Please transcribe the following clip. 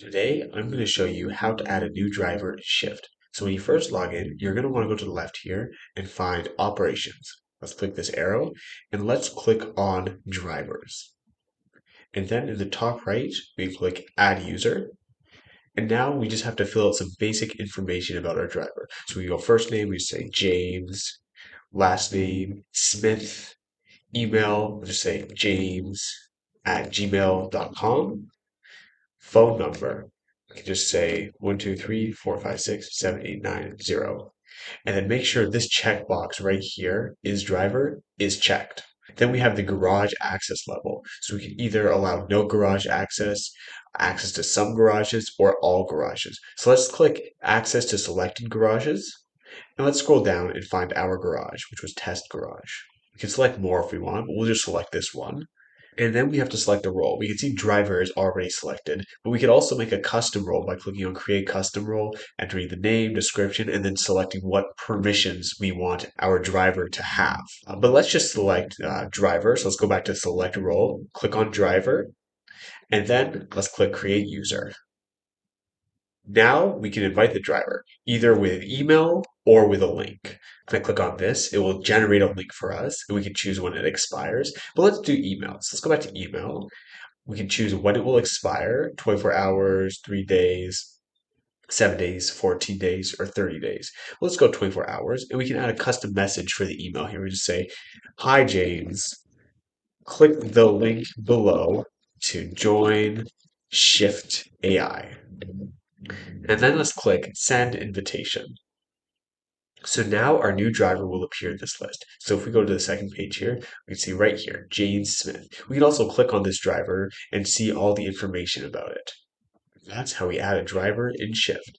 Today, I'm going to show you how to add a new driver in Shift. So when you first log in, you're going to want to go to the left here and find Operations. Let's click this arrow and let's click on Drivers. And then in the top right, we click Add User. And now we just have to fill out some basic information about our driver. So we go first name, we say James, last name, Smith, email, we'll just say james@gmail.com. Phone number, I can just say 123456789 0, and then make sure this checkbox right here is driver is checked. Then we have the garage access level. So we can either allow no garage access, access to some garages, or all garages. So let's click access to selected garages, and let's scroll down and find our garage, which was test garage. We can select more if we want, but we'll just select this one. And then we have to select a role. We can see driver is already selected, but we could also make a custom role by clicking on create custom role, entering the name, description, and then selecting what permissions we want our driver to have. But let's just select driver. So let's go back to select role, click on driver, and then let's click create user. Now we can invite the driver either with email or with a link. If I click on this, it will generate a link for us and we can choose when it expires. But let's do email. So let's go back to email. We can choose when it will expire, 24 hours, 3 days, 7 days, 14 days, or 30 days. Well, let's go 24 hours and we can add a custom message for the email here. We just say, "Hi James, click the link below to join Shift AI." And then let's click send invitation. So now our new driver will appear in this list. So if we go to the second page here, we can see right here, James Smith. We can also click on this driver and see all the information about it. That's how we add a driver in Shift.